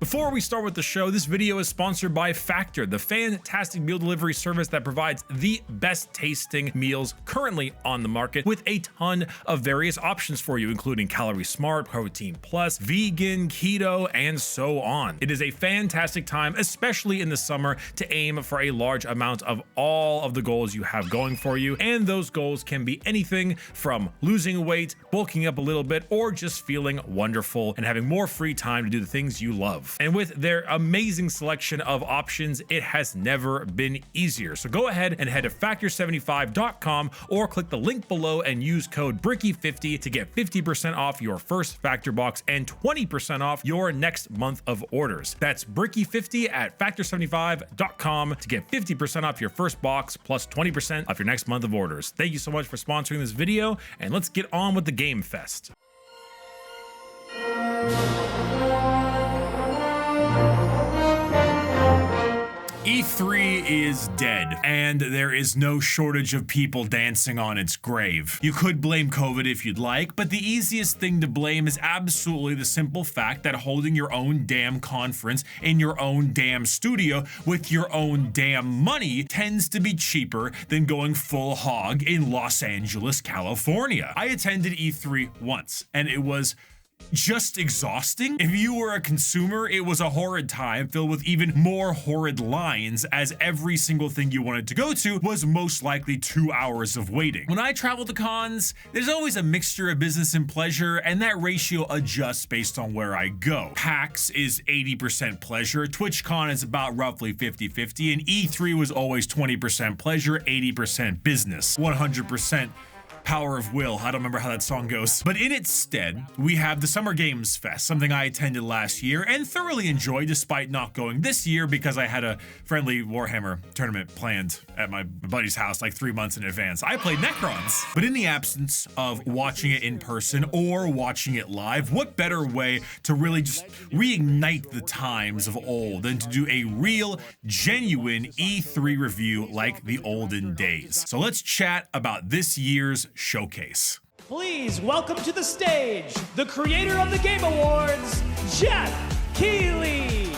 Before we start with the show, this video is sponsored by Factor, the fantastic meal delivery service that provides the best tasting meals currently on the market with a ton of various options for you, including Calorie Smart, Protein Plus, Vegan, Keto, and so on. It is a fantastic time, especially in the summer, to aim for a large amount of all of the goals you have going for you, and those goals can be anything from losing weight, bulking up a little bit, or just feeling wonderful and having more free time to do the things you love. And with their amazing selection of options, it has never been easier. So go ahead and head to factor75.com or click the link below and use code Bricky50 to get 50% off your first Factor box and 20% off your next month of orders. That's Bricky50 at factor75.com to get 50% off your first box plus 20% off your next month of orders. Thank you so much for sponsoring this video, and let's get on with the Game Fest. E3 is dead, and there is no shortage of people dancing on its grave. You could blame COVID if you'd like, but the easiest thing to blame is absolutely the simple fact that holding your own damn conference in your own damn studio with your own damn money tends to be cheaper than going full hog in Los Angeles, California. I attended E3 once, and it was just exhausting. If you were a consumer, it was a horrid time filled with even more horrid lines, as every single thing you wanted to go to was most likely 2 hours of waiting. When I travel to cons, there's always a mixture of business and pleasure, and that ratio adjusts based on where I go. PAX is 80% pleasure, TwitchCon is about roughly 50-50, and E3 was always 20% pleasure, 80% business, 100% Power of Will. I don't remember how that song goes. But in its stead, we have the Summer Games Fest, something I attended last year and thoroughly enjoyed despite not going this year because I had a friendly Warhammer tournament planned at my buddy's house like 3 months in advance. I played Necrons. But in the absence of watching it in person or watching it live, what better way to really just reignite the times of old than to do a real, genuine E3 review like the olden days? So let's chat about this year's showcase. Please welcome to the stage the creator of the Game Awards, Jeff Keighley.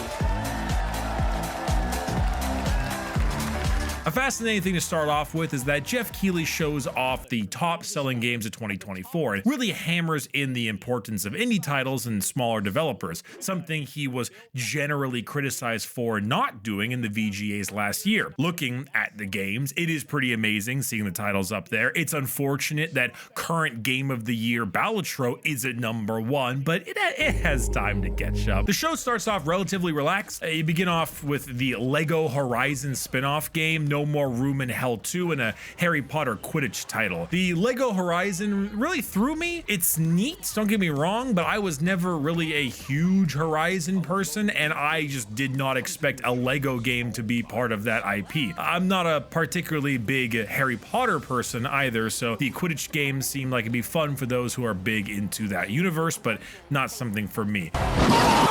A fascinating thing to start off with is that Jeff Keighley shows off the top selling games of 2024 and really hammers in the importance of indie titles and smaller developers, something he was generally criticized for not doing in the VGAs last year. Looking at the games, it is pretty amazing seeing the titles up there. It's unfortunate that current Game of the Year Balatro isn't #1, but it has time to catch up. The show starts off relatively relaxed. You begin off with the Lego Horizon spin-off game, No More Room in Hell 2, and a Harry Potter Quidditch title. The Lego Horizon really threw me. It's neat, don't get me wrong, but I was never really a huge Horizon person, and I just did not expect a Lego game to be part of that IP. I'm not a particularly big Harry Potter person either, so the Quidditch games seem like it'd be fun for those who are big into that universe, but not something for me.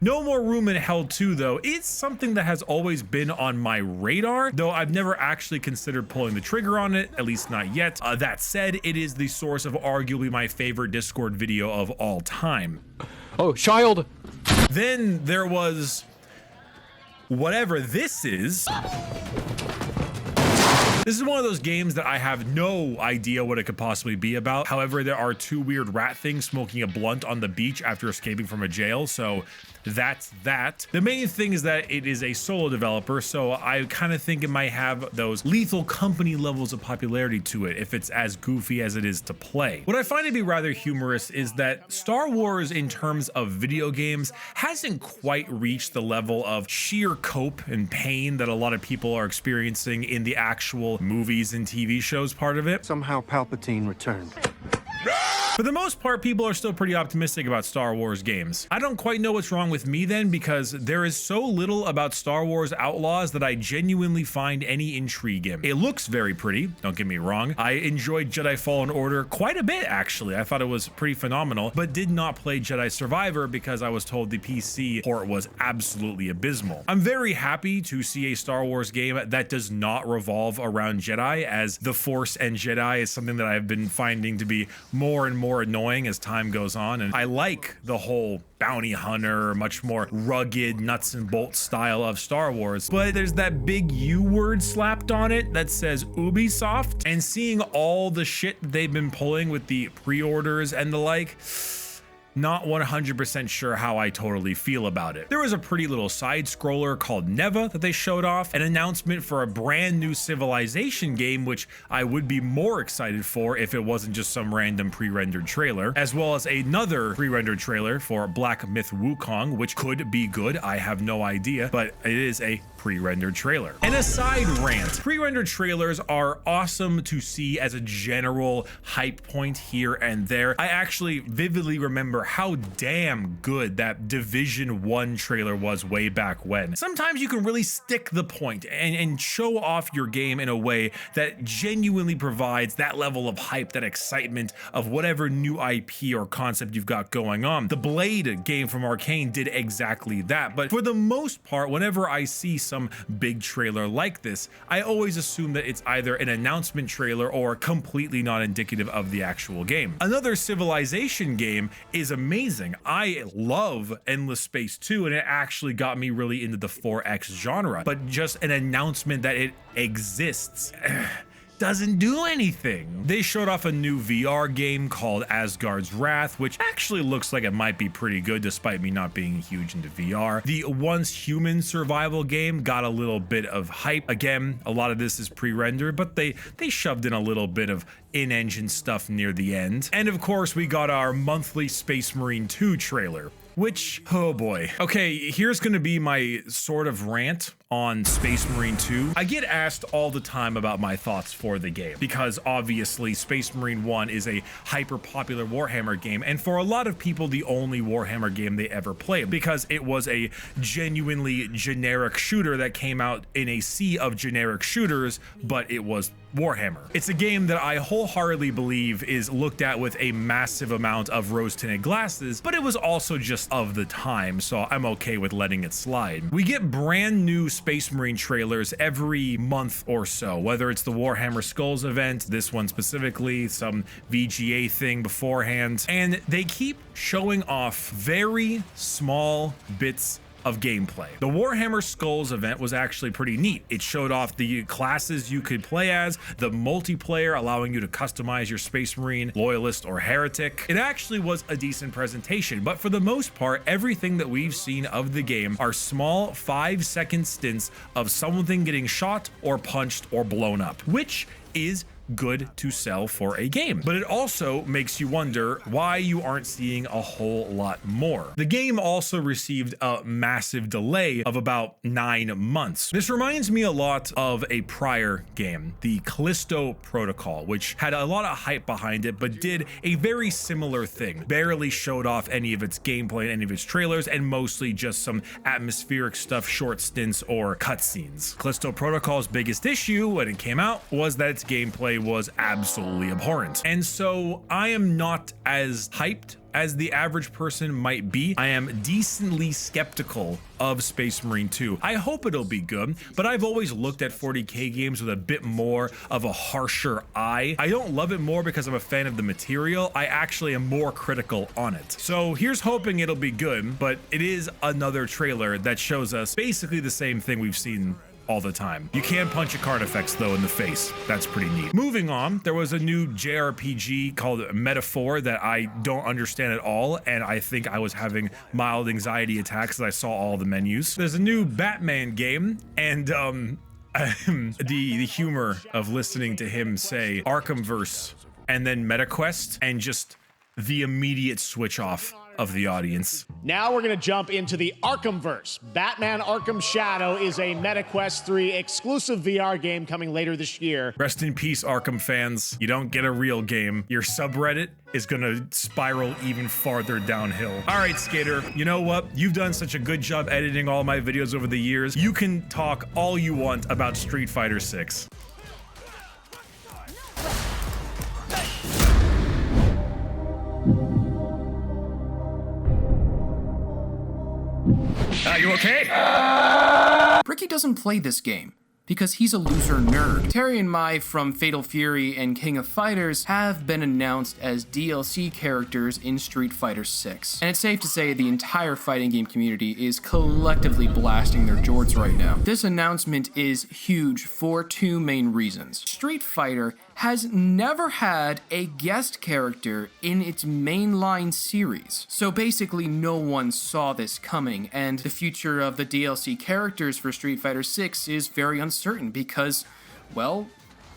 No More Room in Hell 2, though, is something that has always been on my radar, though I've never actually considered pulling the trigger on it, at least not yet. That said, it is the source of arguably my favorite Discord video of all time. Oh, child! Then there was whatever this is. This is one of those games that I have no idea what it could possibly be about. However, there are two weird rat things smoking a blunt on the beach after escaping from a jail, so that's that. The main thing is that it is a solo developer, so I kind of think it might have those Lethal Company levels of popularity to it if it's as goofy as it is to play. What I find to be rather humorous is that Star Wars in terms of video games hasn't quite reached the level of sheer cope and pain that a lot of people are experiencing in the actual movies and TV shows part of it. Somehow Palpatine returned. For the most part, people are still pretty optimistic about Star Wars games. I don't quite know what's wrong with me then, because there is so little about Star Wars Outlaws that I genuinely find any intrigue in. It looks very pretty, don't get me wrong. I enjoyed Jedi Fallen Order quite a bit, actually. I thought it was pretty phenomenal, but did not play Jedi Survivor because I was told the PC port was absolutely abysmal. I'm very happy to see a Star Wars game that does not revolve around Jedi, as the Force and Jedi is something that I've been finding to be more and more more annoying as time goes on, and I like the whole bounty hunter, much more rugged nuts and bolts style of Star Wars, but there's that big U word slapped on it that says Ubisoft, and seeing all the shit they've been pulling with the pre-orders and the like, not 100% sure how I totally feel about it. There was a pretty little side scroller called Neva that they showed off, an announcement for a brand new Civilization game, which I would be more excited for if it wasn't just some random pre-rendered trailer, as well as another pre-rendered trailer for Black Myth Wukong, which could be good. I have no idea, but it is a pre-rendered trailer. And a side rant, pre-rendered trailers are awesome to see as a general hype point here and there. I actually vividly remember how damn good that Division 1 trailer was way back when. Sometimes you can really stick the point and show off your game in a way that genuinely provides that level of hype, that excitement of whatever new IP or concept you've got going on. The Blade game from Arcane did exactly that, but for the most part, whenever I see some big trailer like this, I always assume that it's either an announcement trailer or completely not indicative of the actual game. Another Civilization game is amazing. I love Endless Space 2, and it actually got me really into the 4X genre, but just an announcement that it exists doesn't do anything. They showed off a new VR game called Asgard's Wrath, which actually looks like it might be pretty good despite me not being huge into VR. The Once Human survival game got a little bit of hype. Again, a lot of this is pre-rendered, but they shoved in a little bit of in-engine stuff near the end. And of course, we got our monthly Space Marine 2 trailer, which, oh boy. Okay, here's gonna be my sort of rant on Space Marine 2. I get asked all the time about my thoughts for the game, because obviously Space Marine 1 is a hyper popular Warhammer game, and for a lot of people, the only Warhammer game they ever played, because it was a genuinely generic shooter that came out in a sea of generic shooters, but it was Warhammer. It's a game that I wholeheartedly believe is looked at with a massive amount of rose-tinted glasses, but it was also just of the time, so I'm okay with letting it slide. We get brand new Space Marine trailers every month or so, whether it's the Warhammer Skulls event, this one specifically, some VGA thing beforehand, and they keep showing off very small bits of gameplay. The Warhammer Skulls event was actually pretty neat. It showed off the classes you could play as, the multiplayer allowing you to customize your Space Marine, Loyalist, or Heretic. It actually was a decent presentation, but for the most part, everything that we've seen of the game are small 5-second stints of something getting shot or punched or blown up, which is good to sell for a game. But it also makes you wonder why you aren't seeing a whole lot more. The game also received a massive delay of about 9 months. This reminds me a lot of a prior game, the Callisto Protocol, which had a lot of hype behind it, but did a very similar thing. Barely showed off any of its gameplay, any of its trailers, and mostly just some atmospheric stuff, short stints, or cutscenes. Callisto Protocol's biggest issue when it came out was that its gameplay was absolutely abhorrent. And so I am not as hyped as the average person might be. I am decently skeptical of Space Marine 2. I hope it'll be good, but I've always looked at 40K games with a bit more of a harsher eye. I don't love it more because I'm a fan of the material. I actually am more critical on it. So here's hoping it'll be good, but it is another trailer that shows us basically the same thing we've seen all the time. You can punch a card effects though in the face. That's pretty neat. Moving on, there was a new JRPG called Metaphor that I don't understand at all, and I think I was having mild anxiety attacks as I saw all the menus. There's a new Batman game, and the humor of listening to him say Arkhamverse and then MetaQuest, and just the immediate switch off of the audience. Now we're going to jump into the Arkhamverse. Batman Arkham Shadow is a MetaQuest 3 exclusive VR game coming later this year. Rest in peace, Arkham fans. You don't get a real game. Your subreddit is gonna spiral even farther downhill. All right, Skater, you know what? You've done such a good job editing all my videos over the years. You can talk all you want about Street Fighter 6. You okay? Bricky doesn't play this game. because he's a loser nerd. Terry and Mai from Fatal Fury and King of Fighters have been announced as DLC characters in Street Fighter 6. And it's safe to say the entire fighting game community is collectively blasting their jorts right now. This announcement is huge for two main reasons. Street Fighter has never had a guest character in its mainline series. So basically no one saw this coming, and the future of the DLC characters for Street Fighter 6 is very uncertain because, well,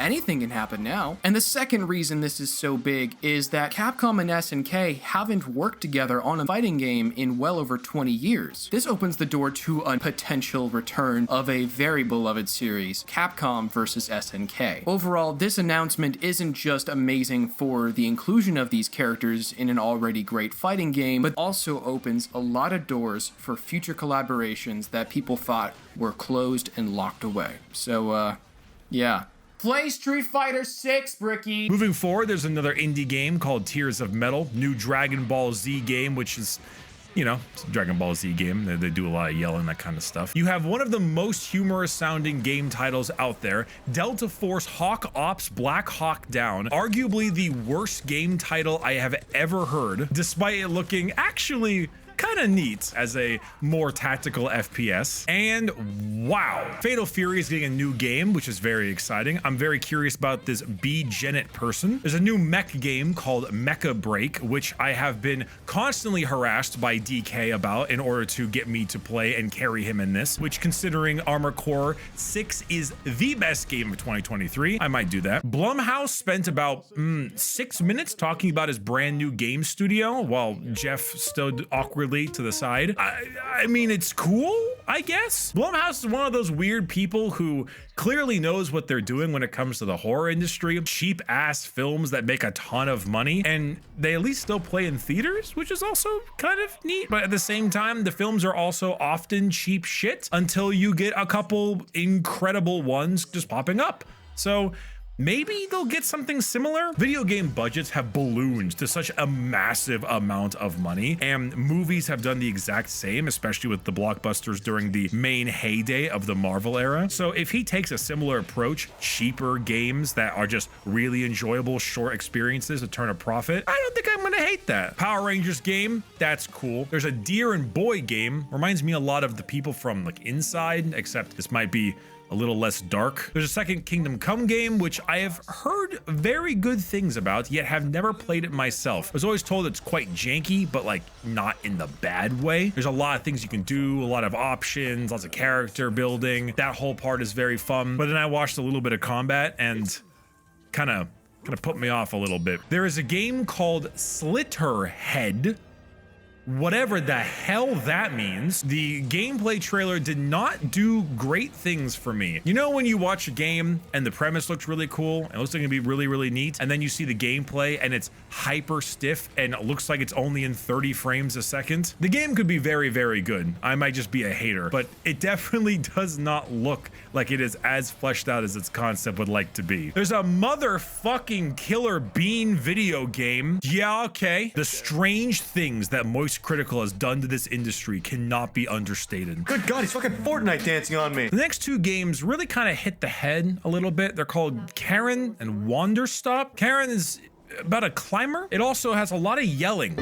anything can happen now. And the second reason this is so big is that Capcom and SNK haven't worked together on a fighting game in well over 20 years. This opens the door to a potential return of a very beloved series, Capcom versus SNK. Overall, this announcement isn't just amazing for the inclusion of these characters in an already great fighting game, but also opens a lot of doors for future collaborations that people thought were closed and locked away. So, yeah. Play Street Fighter 6, Bricky! Moving forward, there's another indie game called Tears of Metal, new Dragon Ball Z game, which is, you know, it's a Dragon Ball Z game. They do a lot of yelling, that kind of stuff. You have one of the most humorous sounding game titles out there, Delta Force Hawk Ops Black Hawk Down, arguably the worst game title I have ever heard, despite it looking actually kind of neat as a more tactical FPS. And wow, Fatal Fury is getting a new game, which is very exciting. I'm very curious about this B-Genet person. There's a new mech game called Mecha Break, which I have been constantly harassed by DK about in order to get me to play and carry him in this, which, considering Armored Core 6 is the best game of 2023, I might do that. Blumhouse spent about 6 minutes talking about his brand new game studio while Jeff stood awkwardly to the side. I mean, it's cool, I guess. Blumhouse is one of those weird people who clearly knows what they're doing when it comes to the horror industry. Cheap ass films that make a ton of money, and they at least still play in theaters, which is also kind of neat. But at the same time, the films are also often cheap shit until you get a couple incredible ones just popping up. So maybe they'll get something similar. Video game budgets have ballooned to such a massive amount of money, and movies have done the exact same, especially with the blockbusters during the main heyday of the Marvel era. So if he takes a similar approach, cheaper games that are just really enjoyable, short experiences to turn a profit, I don't think I'm gonna hate that. Power Rangers game, that's cool. There's a Deer and Boy game, reminds me a lot of the people from like Inside, except this might be a little less dark. There's a second Kingdom Come game, which I have heard very good things about, yet have never played it myself. I was always told it's quite janky, but like not in the bad way. There's a lot of things you can do, a lot of options, lots of character building. That whole part is very fun. But then I watched a little bit of combat and kind of put me off a little bit. There is a game called Slitterhead, whatever the hell that means. The gameplay trailer did not do great things for me. You know when you watch a game and the premise looks really cool and looks like it's gonna be really, really neat, and then you see the gameplay and it's hyper stiff and it looks like it's only in 30 frames a second? The game could be very, very good. I might just be a hater, but it definitely does not look like it is as fleshed out as its concept would like to be. There's a motherfucking Killer Bean video game. Yeah, okay. The strange things that Moist Critical has done to this industry cannot be understated. Good God, he's fucking Fortnite dancing on me. The next two games really kind of hit the head a little bit. They're called Karen and Wanderstop. Karen is about a climber. It also has a lot of yelling,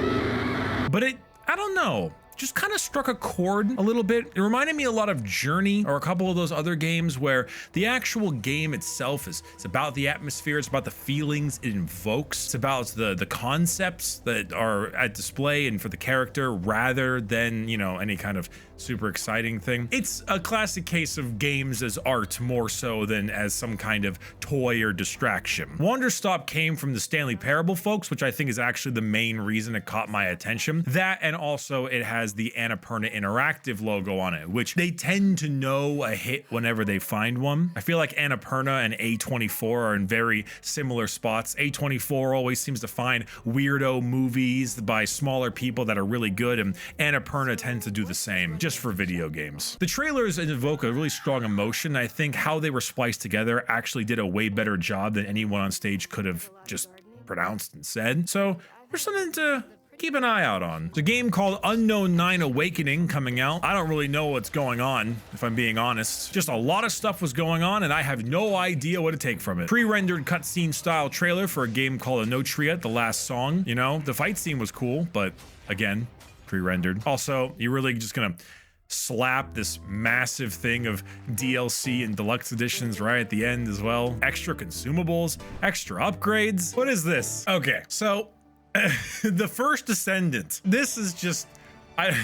but I don't know, just kind of struck a chord a little bit. It reminded me a lot of Journey or a couple of those other games where the actual game itself it's about the atmosphere, it's about the feelings it invokes, it's about the concepts that are at display and for the character rather than, you know, any kind of super exciting thing. It's a classic case of games as art more so than as some kind of toy or distraction. Wanderstop came from the Stanley Parable folks, which I think is actually the main reason it caught my attention. That, and also it has the Annapurna Interactive logo on it, which they tend to know a hit whenever they find one. I feel like Annapurna and A24 are in very similar spots. A24 always seems to find weirdo movies by smaller people that are really good, and Annapurna tends to do the same, just for video games. The trailers evoke a really strong emotion. I think how they were spliced together actually did a way better job than anyone on stage could have just pronounced and said. So there's something to keep an eye out on. It's a game called Unknown 9 Awakening coming out. I don't really know what's going on, if I'm being honest. Just a lot of stuff was going on and I have no idea what to take from it. Pre-rendered cutscene style trailer for a game called Anotria, The Last Song. You know, the fight scene was cool, but again, pre-rendered. Also, you're really just gonna slap this massive thing of DLC and deluxe editions right at the end as well. Extra consumables, extra upgrades. What is this? Okay, so the First Descendant. This is just, I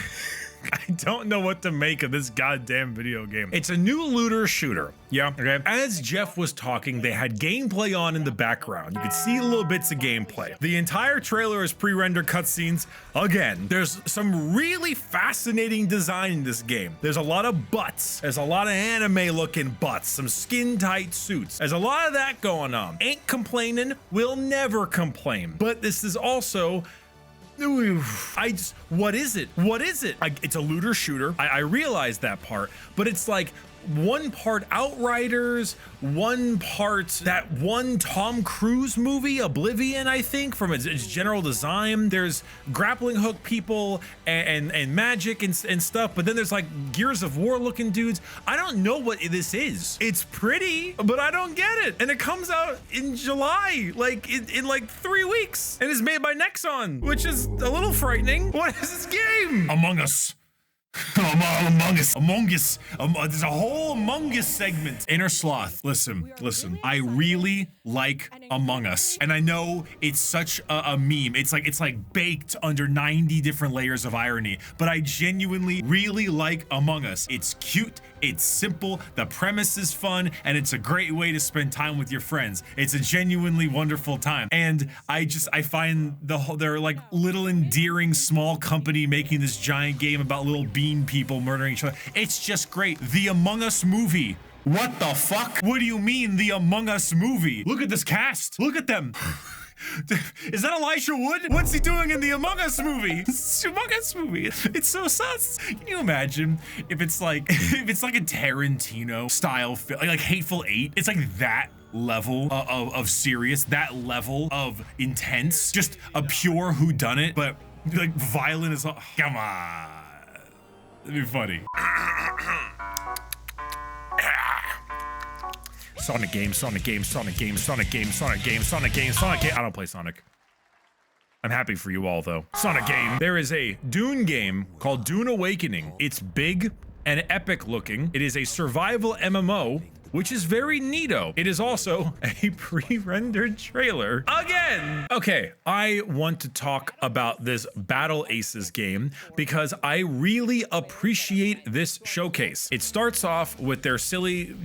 don't know what to make of this goddamn video game. It's a new looter shooter. Yeah, okay. As Jeff was talking, they had gameplay on in the background. You could see little bits of gameplay. The entire trailer is pre-rendered cutscenes. Again, there's some really fascinating design in this game. There's a lot of butts. There's a lot of anime looking butts, some skin tight suits. There's a lot of that going on. Ain't complaining, will never complain. But this is also, what is it? What is it? It's a looter shooter. I realize that part, but it's like one part Outriders, one part that one Tom Cruise movie, Oblivion, I think, from its general design. There's grappling hook people and magic and stuff, but then there's like Gears of War looking dudes. I don't know what this is. It's pretty, but I don't get it. And it comes out in July, like in like 3 weeks, and is made by Nexon, which is a little frightening. What is this game? Among Us. Among Us. There's a whole Among Us segment. Inner Sloth. Listen. I really like Among Us, and I know it's such a meme. It's like baked under 90 different layers of irony, but I genuinely really like Among Us. It's cute. It's simple. The premise is fun, and it's a great way to spend time with your friends. It's a genuinely wonderful time, and I find they're like little endearing small company making this giant game about little bean people murdering each other. It's just great. The Among Us movie. What the fuck? What do you mean the Among Us movie? Look at this cast. Look at them. Is that Elijah Wood? What's he doing in the Among Us movie? Among Us movie. It's so sus. Can you imagine if it's like a Tarantino style film, like Hateful Eight? It's like that level of serious, that level of intense, just a pure whodunit, but like violent as well. Come on. That'd be funny. Sonic game. I don't play Sonic. I'm happy for you all though. Sonic game. There is a Dune game called Dune Awakening. It's big and epic looking. It is a survival MMO, which is very neato. It is also a pre-rendered trailer. Again! Okay, I want to talk about this Battle Aces game because I really appreciate this showcase. It starts off with their silly,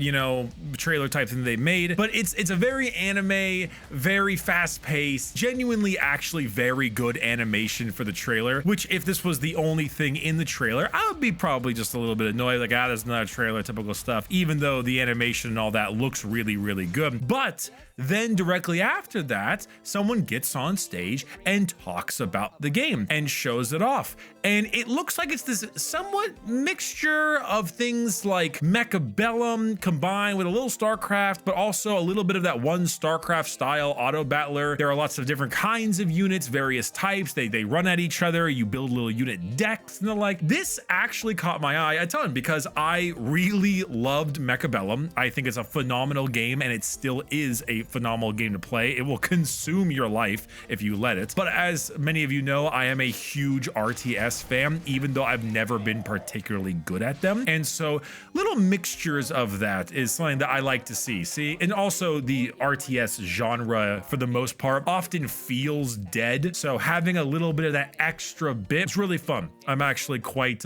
trailer type thing they made, but it's a very anime, very fast-paced, genuinely actually very good animation for the trailer, which if this was the only thing in the trailer, I would be probably just a little bit annoyed, like, there's not a trailer, typical stuff, even though the animation and all that looks really, really good. But then directly after that, someone gets on stage and talks about the game and shows it off. And it looks like it's this somewhat mixture of things like Mechabellum combined with a little StarCraft, but also a little bit of that one StarCraft style auto battler. There are lots of different kinds of units, various types. They run at each other. You build little unit decks and the like. This actually caught my eye a ton because I really loved Mechabellum. I think it's a phenomenal game, and it still is a phenomenal game to play. It will consume your life if you let it. But as many of you know, I am a huge RTS fan, even though I've never been particularly good at them. And so little mixtures of that is something that I like to see. And also the RTS genre, for the most part, often feels dead. So having a little bit of that extra bit is really fun. I'm actually quite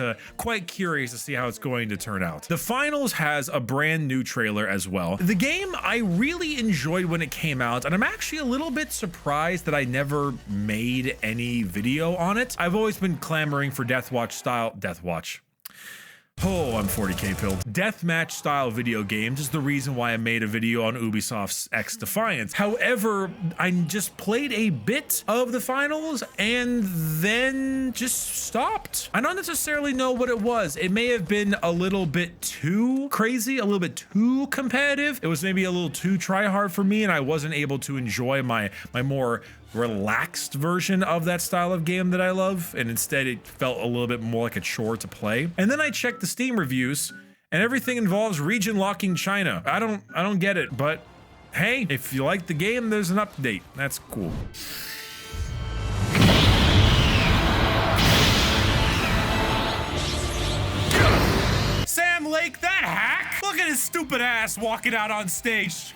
curious to see how it's going to turn out. The Finals has a brand new trailer as well. The game I really enjoyed when it came out, and I'm actually a little bit surprised that I never made any video on it. I've always been clamoring for Deathwatch style, Oh, I'm 40k pilled. Deathmatch style video games is the reason why I made a video on Ubisoft's X Defiance. However, I just played a bit of the Finals and then just stopped. I don't necessarily know what it was. It may have been a little bit too crazy, a little bit too competitive. It was maybe a little too try hard for me, and I wasn't able to enjoy my more relaxed version of that style of game that I love, and instead it felt a little bit more like a chore to play. And then I checked the Steam reviews, and everything involves region locking China. I don't get it, but hey, if you like the game, there's an update. That's cool. Sam Lake, that hack! Look at his stupid ass walking out on stage.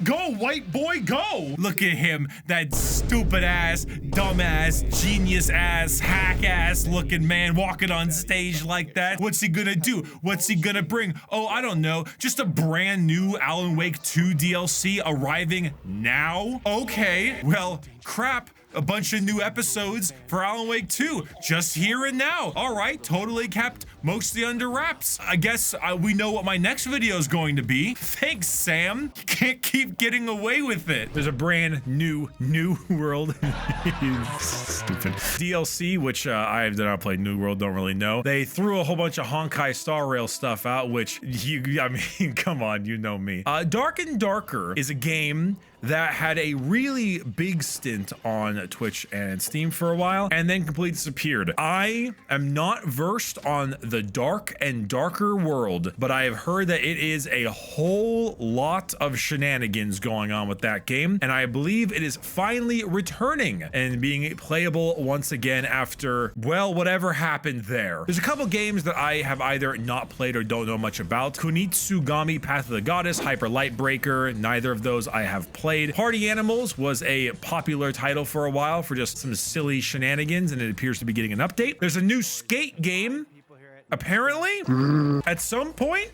Go, white boy, go! Look at him, that stupid ass, dumb ass, genius ass, hack ass looking man walking on stage like that. What's he gonna do? What's he gonna bring? Oh, I don't know. Just a brand new Alan Wake 2 DLC arriving now? Okay, well, crap. A bunch of new episodes for Alan Wake 2, just here and now. All right, totally kept mostly under wraps. I guess we know what my next video is going to be. Thanks, Sam. You can't keep getting away with it. There's a brand new world. Stupid. DLC, which I have not played New World, don't really know. They threw a whole bunch of Honkai Star Rail stuff out, which I mean, come on, you know me. Dark and Darker is a game that had a really big stint on Twitch and Steam for a while and then completely disappeared. I am not versed on the Dark and Darker world, but I have heard that it is a whole lot of shenanigans going on with that game, and I believe it is finally returning and being playable once again after, well, whatever happened there. There's a couple games that I have either not played or don't know much about. Kunitsugami Path of the Goddess, Hyper Light Breaker, neither of those I have played. Party Animals was a popular title for a while for just some silly shenanigans, and it appears to be getting an update. There's a new skate game, apparently. At some point,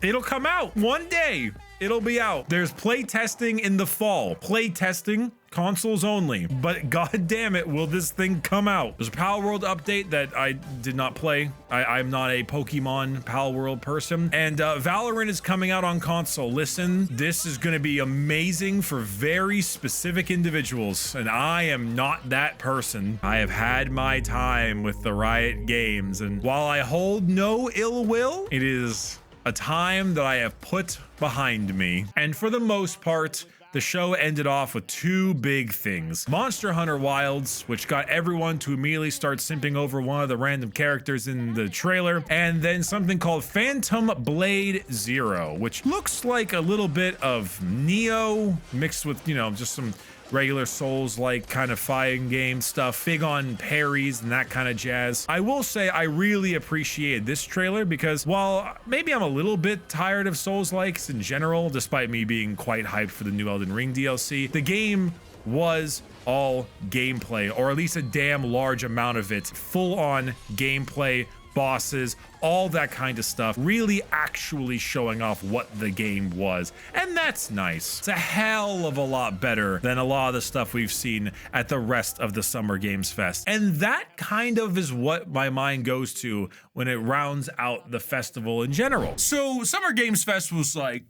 it'll come out. One day, it'll be out. There's play testing in the fall. Play testing, consoles only. But god damn it, will this thing come out? There's a Pal World update that I did not play. I'm not a Pokemon Pal World person. And Valorant is coming out on console. Listen, this is gonna be amazing for very specific individuals, and I am not that person. I have had my time with the Riot games, and while I hold no ill will, it is a time that I have put behind me. And for the most part, the show ended off with two big things. Monster Hunter Wilds, which got everyone to immediately start simping over one of the random characters in the trailer, and then something called Phantom Blade Zero, which looks like a little bit of Neo mixed with, you know, just some regular Souls-like kind of fighting game stuff, big on parries and that kind of jazz. I will say I really appreciated this trailer because while maybe I'm a little bit tired of Souls-likes in general, despite me being quite hyped for the new Elden Ring DLC, the game was all gameplay, or at least a damn large amount of it. Full-on gameplay, bosses, all that kind of stuff, really actually showing off what the game was, and that's nice. It's a hell of a lot better than a lot of the stuff we've seen at the rest of the Summer Games Fest, and that kind of is what my mind goes to when it rounds out the festival in general. So Summer Games Fest was like,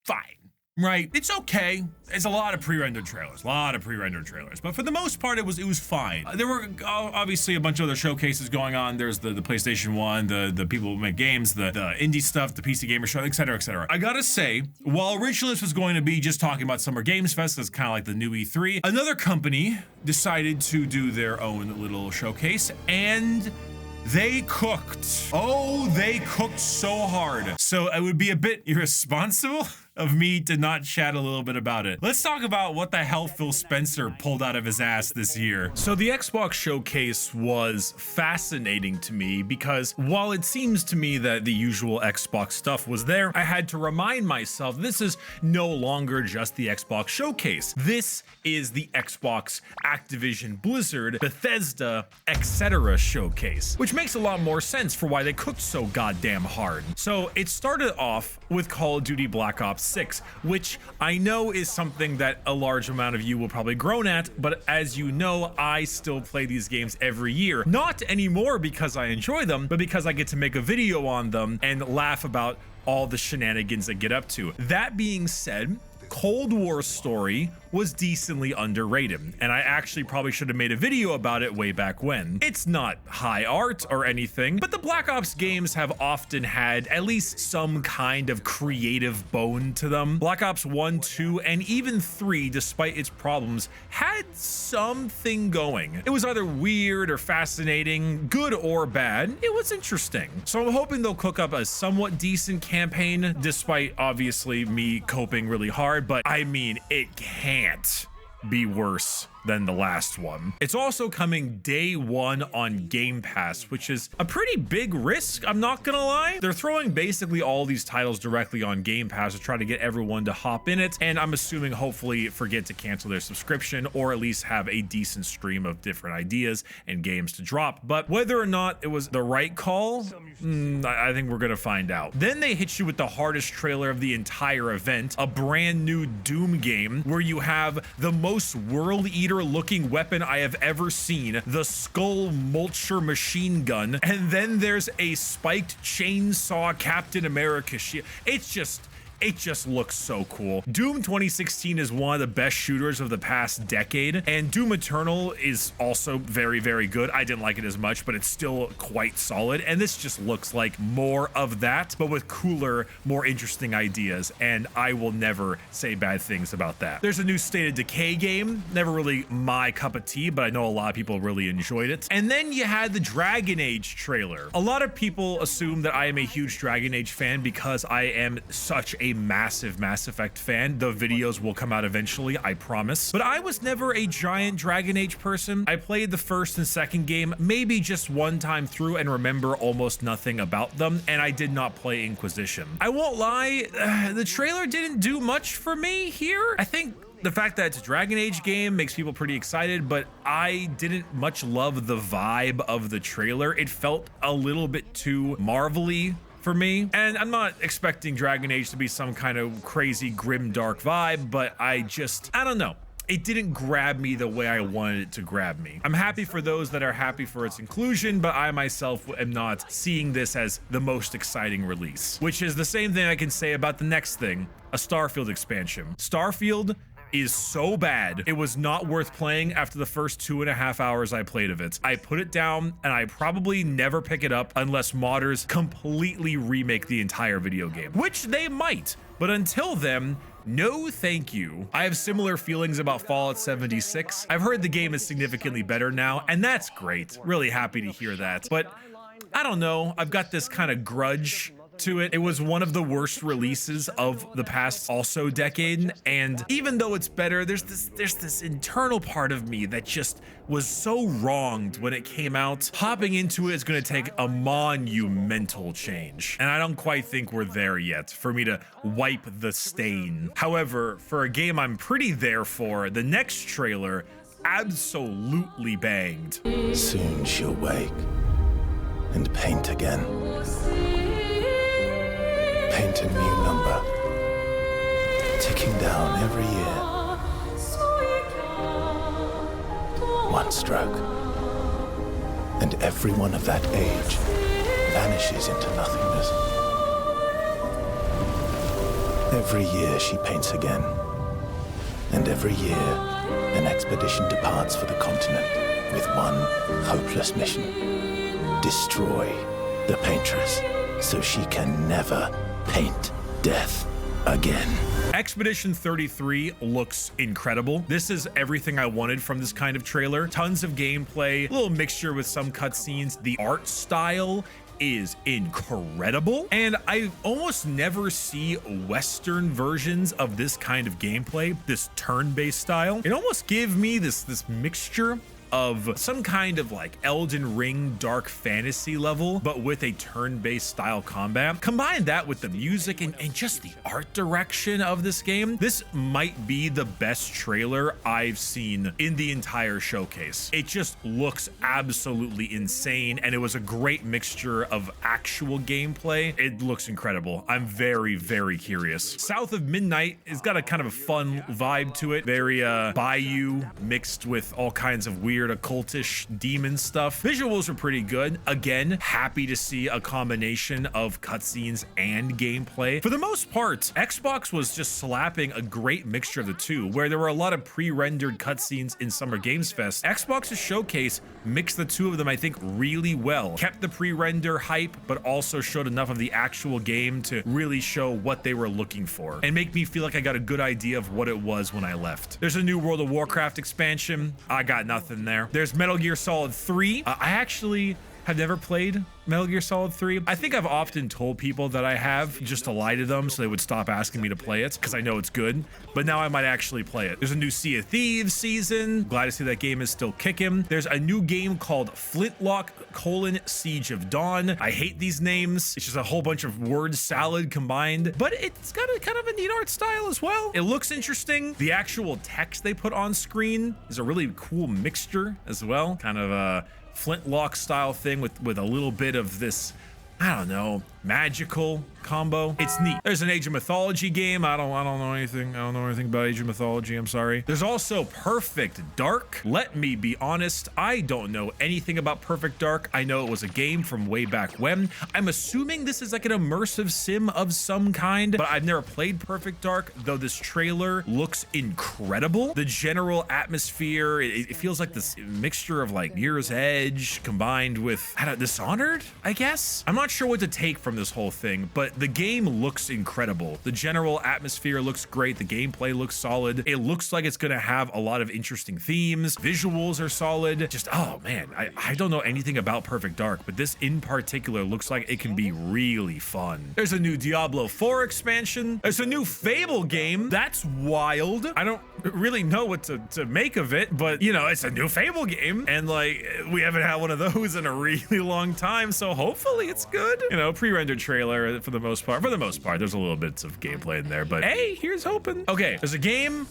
fine. Right, it's okay. It's a lot of pre-rendered trailers, but for the most part, it was fine. There were obviously a bunch of other showcases going on. There's the PlayStation 1, the people who make games, the indie stuff, the PC Gamer Show, etc., etc. I gotta say, while originally this was going to be just talking about Summer Games Fest, that's kind of like the new E3, another company decided to do their own little showcase, and they cooked. Oh, they cooked so hard. So it would be a bit irresponsible of me to not chat a little bit about it. Let's talk about what the hell Phil Spencer pulled out of his ass this year. So the Xbox showcase was fascinating to me because while it seems to me that the usual Xbox stuff was there, I had to remind myself this is no longer just the Xbox showcase. This is the Xbox, Activision, Blizzard, Bethesda, etc. showcase, which makes a lot more sense for why they cooked so goddamn hard. So it started off with Call of Duty Black Ops 6, which I know is something that a large amount of you will probably groan at, but as you know, I still play these games every year. Not anymore because I enjoy them, but because I get to make a video on them and laugh about all the shenanigans that get up to. That being said, Cold War story was decently underrated, and I actually probably should have made a video about it way back when. It's not high art or anything, but the Black Ops games have often had at least some kind of creative bone to them. Black Ops 1, 2, and even 3, despite its problems, had something going. It was either weird or fascinating, good or bad. It was interesting. So I'm hoping they'll cook up a somewhat decent campaign, despite obviously me coping really hard, but I mean, it can't be worse than the last one. It's also coming day one on Game Pass, which is a pretty big risk, I'm not gonna lie. They're throwing basically all these titles directly on Game Pass to try to get everyone to hop in it, and I'm assuming hopefully forget to cancel their subscription or at least have a decent stream of different ideas and games to drop. But whether or not it was the right call, I think we're gonna find out. Then they hit you with the hardest trailer of the entire event, a brand new Doom game where you have the most World Eater looking weapon I have ever seen, the Skull Mulcher machine gun, and then there's a spiked chainsaw Captain America shield. It just looks so cool. Doom 2016 is one of the best shooters of the past decade, and Doom Eternal is also very, very good. I didn't like it as much, but it's still quite solid, and this just looks like more of that, but with cooler, more interesting ideas, and I will never say bad things about that. There's a new State of Decay game, never really my cup of tea, but I know a lot of people really enjoyed it. And then you had the Dragon Age trailer. A lot of people assume that I am a huge Dragon Age fan because I am such a massive Mass Effect fan. The videos will come out eventually, I promise. But I was never a giant Dragon Age person. I played the first and second game maybe just one time through and remember almost nothing about them, and I did not play Inquisition. I won't lie, the trailer didn't do much for me here. I think the fact that it's a Dragon Age game makes people pretty excited, but I didn't much love the vibe of the trailer. It felt a little bit too Marvel-y for me, and I'm not expecting Dragon Age to be some kind of crazy grim dark vibe, but I don't know. It didn't grab me the way I wanted it to grab me. I'm happy for those that are happy for its inclusion, but I myself am not seeing this as the most exciting release, which is the same thing I can say about the next thing, a Starfield expansion. Starfield is so bad, it was not worth playing after the first 2.5 hours I played of it. I put it down, and I probably never pick it up unless modders completely remake the entire video game, which they might, but until then, no thank you. I have similar feelings about Fallout 76. I've heard the game is significantly better now, and that's great. Really happy to hear that, but I don't know, I've got this kind of grudge to it. It was one of the worst releases of the past also decade, and even though it's better, there's this internal part of me that just was so wronged when it came out. Hopping into it is going to take a monumental change, and I don't quite think we're there yet for me to wipe the stain. However, for a game I'm pretty there for, the next trailer absolutely banged. Soon she'll wake and paint again. Paint a new number, ticking down every year. One stroke, and everyone of that age vanishes into nothingness. Every year she paints again, and every year an expedition departs for the continent with one hopeless mission: destroy the paintress so she can never paint death again. Expedition 33 looks incredible. This is everything I wanted from this kind of trailer. Tons of gameplay, a little mixture with some cutscenes. The art style is incredible, and I almost never see Western versions of this kind of gameplay, this turn-based style. It almost gives me this mixture of some kind of like Elden Ring dark fantasy level, but with a turn-based style combat. Combine that with the music and just the art direction of this game, this might be the best trailer I've seen in the entire showcase. It just looks absolutely insane, and it was a great mixture of actual gameplay. It looks incredible. I'm very, very curious. South of Midnight has got a kind of a fun vibe to it, very bayou mixed with all kinds of weird weird occultish demon stuff. Visuals were pretty good. Again, happy to see a combination of cutscenes and gameplay. For the most part, Xbox was just slapping a great mixture of the two, where there were a lot of pre-rendered cutscenes in Summer Games Fest. Xbox's showcase mixed the two of them, I think, really well. Kept the pre-render hype, but also showed enough of the actual game to really show what they were looking for and make me feel like I got a good idea of what it was when I left. There's a new World of Warcraft expansion. I got nothing there. There's Metal Gear Solid 3. I actually have never played Metal Gear Solid 3. I think I've often told people that I have just to lie to them so they would stop asking me to play it because I know it's good, but now I might actually play it. There's a new Sea of Thieves season. Glad to see that game is still kicking. There's a new game called Flintlock: Siege of Dawn. I hate these names. It's just a whole bunch of word salad combined, but it's got a kind of a neat art style as well. It looks interesting. The actual text they put on screen is a really cool mixture as well. Kind of a Flintlock style thing with a little bit of this, I don't know, magical combo. It's neat. There's an Age of Mythology game. I don't know anything. I don't know anything about Age of Mythology. I'm sorry. There's also Perfect Dark. Let me be honest, I don't know anything about Perfect Dark. I know it was a game from way back when. I'm assuming this is like an immersive sim of some kind, but I've never played Perfect Dark, though this trailer looks incredible. The general atmosphere, it feels like this mixture of like Mirror's Edge combined with, I don't know, Dishonored, I guess? I'm not sure what to take from this whole thing, but the game looks incredible. The general atmosphere looks great. The gameplay looks solid. It looks like it's gonna have a lot of interesting themes. Visuals are solid. Just, oh man, I don't know anything about Perfect Dark, but this in particular looks like it can be really fun. There's a new Diablo 4 expansion. There's a new Fable game. That's wild. I don't really know what to make of it, but you know, it's a new Fable game, and like, we haven't had one of those in a really long time, so hopefully it's good. You know, pre-rendered trailer for the most part. For the most part, there's a little bits of gameplay in there, but hey, here's hoping. Okay, there's a game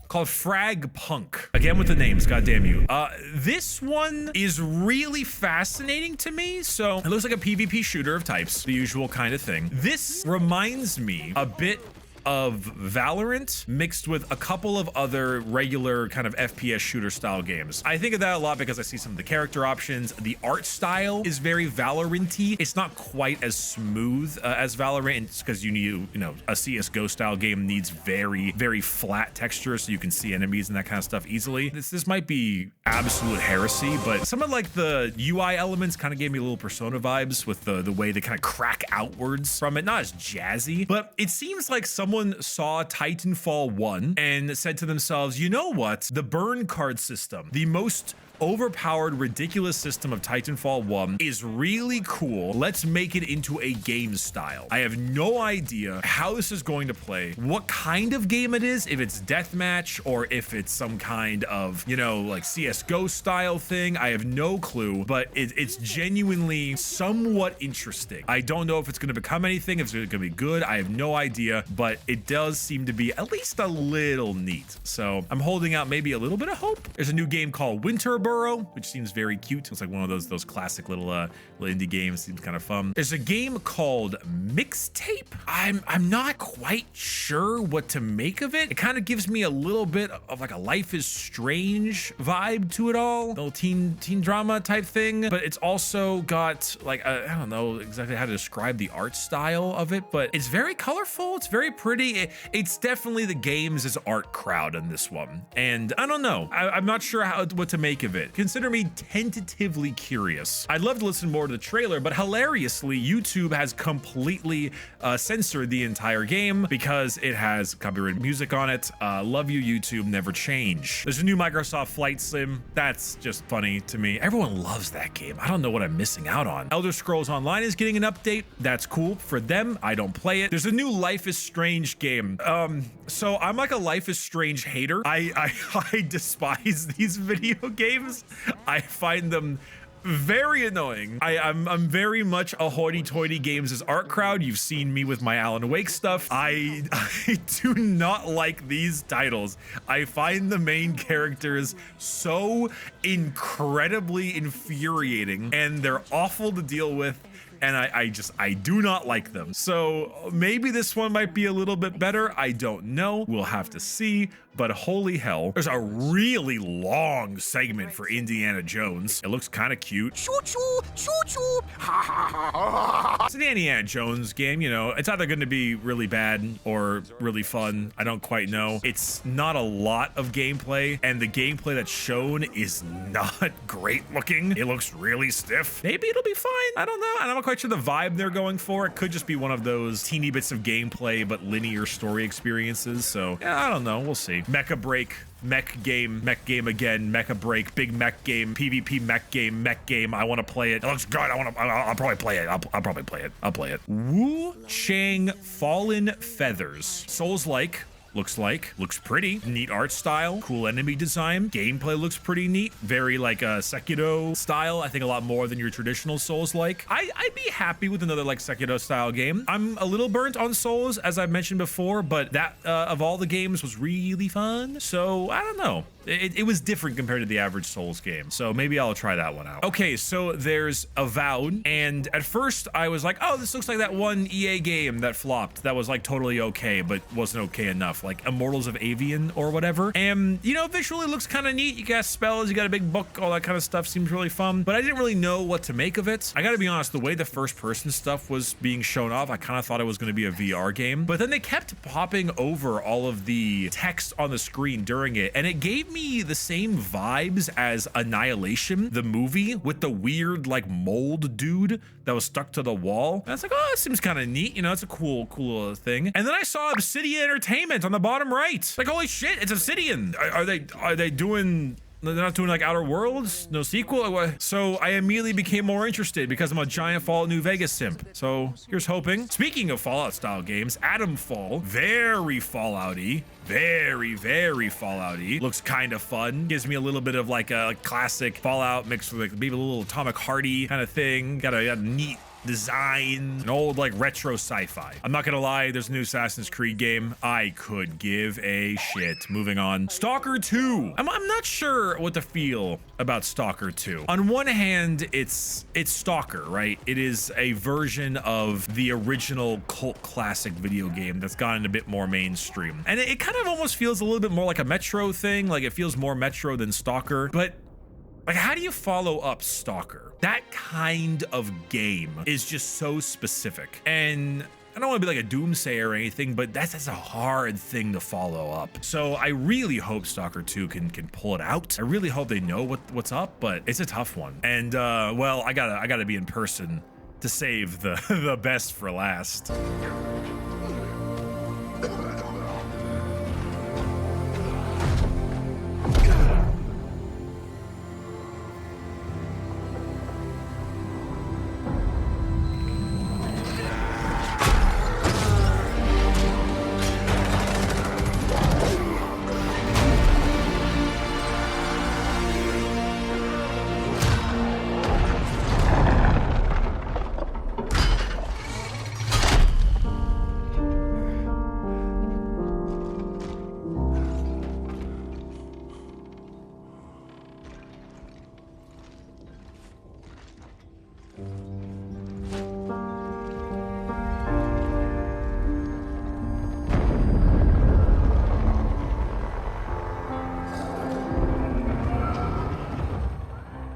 called Frag Punk. Again with the names, goddamn you. This one is really fascinating to me. So it looks like a PvP shooter of types, the usual kind of thing. This reminds me a bit of Valorant mixed with a couple of other regular kind of FPS shooter style games. I think of that a lot because I see some of the character options. The art style is very Valorant-y. It's not quite as smooth as Valorant because you know, a CSGO style game needs very, very flat texture so you can see enemies and that kind of stuff easily. This might be absolute heresy, but some of like the UI elements kind of gave me a little Persona vibes with the way they kind of crack outwards from it. Not as jazzy, but it seems like someone saw Titanfall 1 and said to themselves, you know what? The burn card system, the most overpowered, ridiculous system of Titanfall 1 is really cool. Let's make it into a game style. I have no idea how this is going to play, what kind of game it is, if it's deathmatch or if it's some kind of, you know, like CSGO style thing. I have no clue, but it's genuinely somewhat interesting. I don't know if it's going to become anything, if it's going to be good. I have no idea, but it does seem to be at least a little neat. So I'm holding out maybe a little bit of hope. There's a new game called Winterburrow, which seems very cute. It's like one of those classic little indie games. Seems kind of fun. There's a game called Mixtape. I'm not quite sure what to make of it. It kind of gives me a little bit of like a Life is Strange vibe to it all, little teen drama type thing. But it's also got like I don't know exactly how to describe the art style of it, but it's very colorful. It's very pretty. It's definitely the games' art crowd in this one, and I don't know. I'm not sure what to make of it. Consider me tentatively curious. I'd love to listen more to the trailer, but hilariously, YouTube has completely censored the entire game because it has copyrighted music on it. Love you, YouTube, never change. There's a new Microsoft Flight Sim. That's just funny to me. Everyone loves that game. I don't know what I'm missing out on. Elder Scrolls Online is getting an update. That's cool for them. I don't play it. There's a new Life is Strange game. So I'm like a Life is Strange hater. I despise these video games. I find them very annoying. I'm very much a hoity-toity games' art crowd. You've seen me with my Alan Wake stuff. I do not like these titles. I find the main characters so incredibly infuriating, and they're awful to deal with. and I do not like them. So maybe this one might be a little bit better. I don't know. We'll have to see. But holy hell, there's a really long segment for Indiana Jones. It looks kind of cute. Choo-choo, choo-choo. It's an Indiana Jones game, you know. It's either going to be really bad or really fun. I don't quite know. It's not a lot of gameplay, and the gameplay that's shown is not great looking. It looks really stiff. Maybe it'll be fine. I don't know. I'm not quite sure the vibe they're going for. It could just be one of those teeny bits of gameplay, but linear story experiences. So yeah, I don't know. We'll see. Mecha Break, mech game again, Mecha Break, big mech game, PvP mech game. I want to play it. It looks good. I'll probably play it. I'll probably play it. I'll play it. Wu Chang Fallen Feathers. Souls-like. Looks pretty. Neat art style, cool enemy design. Gameplay looks pretty neat. Very like a Sekiro style. I think a lot more than your traditional Souls-like. I'd be happy with another like Sekiro style game. I'm a little burnt on Souls, as I've mentioned before, but that of all the games was really fun. So I don't know. It was different compared to the average Souls game. So maybe I'll try that one out. Okay, so there's Avowed. And at first I was like, oh, this looks like that one EA game that flopped. That was like totally okay, but wasn't okay enough. Like Immortals of Avian or whatever. And, you know, visually looks kind of neat. You got spells, you got a big book, all that kind of stuff seems really fun. But I didn't really know what to make of it. I gotta be honest, the way the first person stuff was being shown off, I kind of thought it was going to be a VR game. But then they kept popping over all of the text on the screen during it. And it gave me the same vibes as Annihilation, the movie, with the weird like mold dude that was stuck to the wall. And I was like, oh, it seems kind of neat. You know, it's a cool thing. And then I saw Obsidian Entertainment on the bottom right. Like, holy shit, it's Obsidian. Are they doing... They're not doing like Outer Worlds? No sequel? So I immediately became more interested because I'm a giant Fallout New Vegas simp. So here's hoping. Speaking of Fallout style games, Atomfall, very Fallout-y. Very Fallout-y. Looks kind of fun. Gives me a little bit of like a classic Fallout mixed with like maybe a little Atomic Hearty kind of thing. Got a neat design, an old like retro sci-fi. I'm not gonna lie, there's a new Assassin's Creed game. I could give a shit. Moving on. Stalker 2. I'm not sure what to feel about Stalker 2. On one hand, it's Stalker, right? It is a version of the original cult classic video game that's gotten a bit more mainstream. And it kind of almost feels a little bit more like a Metro thing. Like it feels more Metro than Stalker. But like, how do you follow up Stalker? That kind of game is just so specific. And I don't want to be like a doomsayer or anything, but that's a hard thing to follow up. So I really hope Stalker 2 can pull it out. I really hope they know what's up, but it's a tough one. And well, I gotta be in person to save the best for last.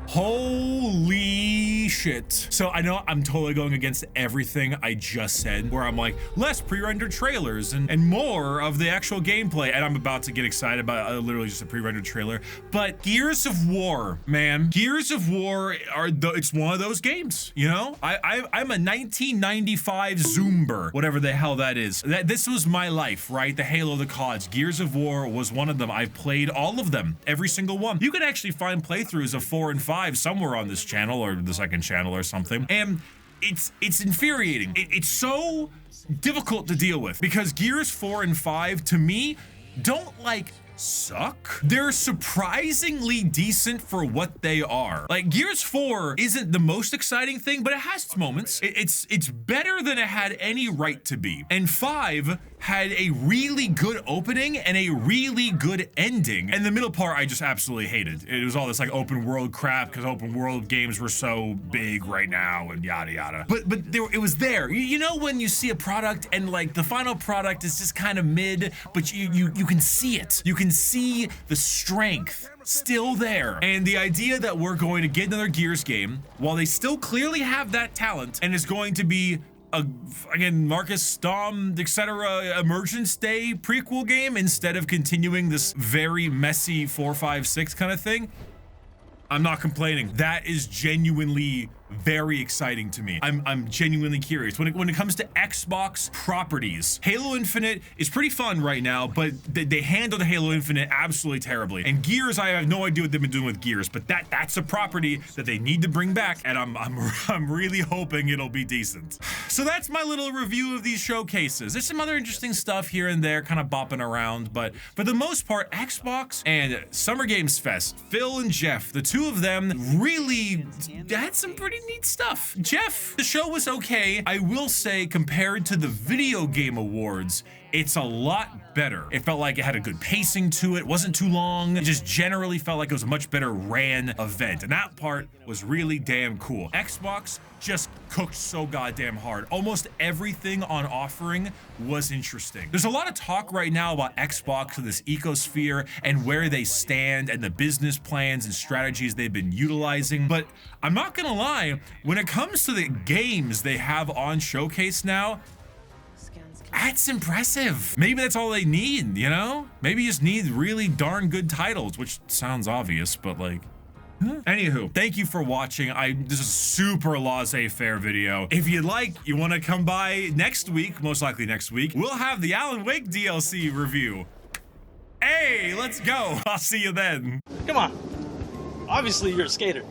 Holy shit. So I know I'm totally going against everything I just said, where I'm like, less pre-rendered trailers and more of the actual gameplay. And I'm about to get excited about literally just a pre-rendered trailer. But Gears of War, man, Gears of War it's one of those games, you know? I'm a 1995 Zoomber, whatever the hell that is. This was my life, right? The Halo of the CODs. Gears of War was one of them. I've played all of them, every single one. You can actually find playthroughs of 4 and 5 somewhere on this channel or the second channel or something. And it's infuriating. It's so difficult to deal with because Gears 4 and 5 to me don't like suck. They're surprisingly decent for what they are. Like, Gears 4 isn't the most exciting thing, but it has its moments. It's better than it had any right to be. And 5 had a really good opening and a really good ending. And the middle part I just absolutely hated. It was all this like open world crap because open world games were so big right now and yada yada. But it was there. You know when you see a product and like the final product is just kind of mid, but you can see it. You can see the strength still there. And the idea that we're going to get another Gears game while they still clearly have that talent and it's going to be again, Marcus Stomp, etc. Emergence Day prequel game instead of continuing this very messy 4, 5, 6 kind of thing. I'm not complaining. That is genuinely very exciting to me. I'm genuinely curious. When it comes to Xbox properties, Halo Infinite is pretty fun right now, but they handled Halo Infinite absolutely terribly. And Gears, I have no idea what they've been doing with Gears, but that's a property that they need to bring back, and I'm really hoping it'll be decent. So that's my little review of these showcases. There's some other interesting stuff here and there kind of bopping around, but for the most part, Xbox and Summer Games Fest, Phil and Jeff, the two of them really had some pretty neat stuff. Jeff, the show was okay. I will say, compared to the video game awards, it's a lot better. It felt like it had a good pacing to it, wasn't too long. It just generally felt like it was a much better ran event, and that part was really damn cool. Xbox just cooked so goddamn hard. Almost everything on offering was interesting. There's a lot of talk right now about Xbox and this ecosphere and where they stand and the business plans and strategies they've been utilizing, but I'm not gonna lie, when it comes to the games they have on Showcase now, that's impressive. Maybe that's all they need, you know? Maybe you just need really darn good titles, which sounds obvious, but like, anywho, thank you for watching. This is a super laissez-faire video. If you'd like, you want to come by next week, most likely next week, we'll have the Alan Wake DLC review. Hey, let's go. I'll see you then. Come on. Obviously, you're a skater.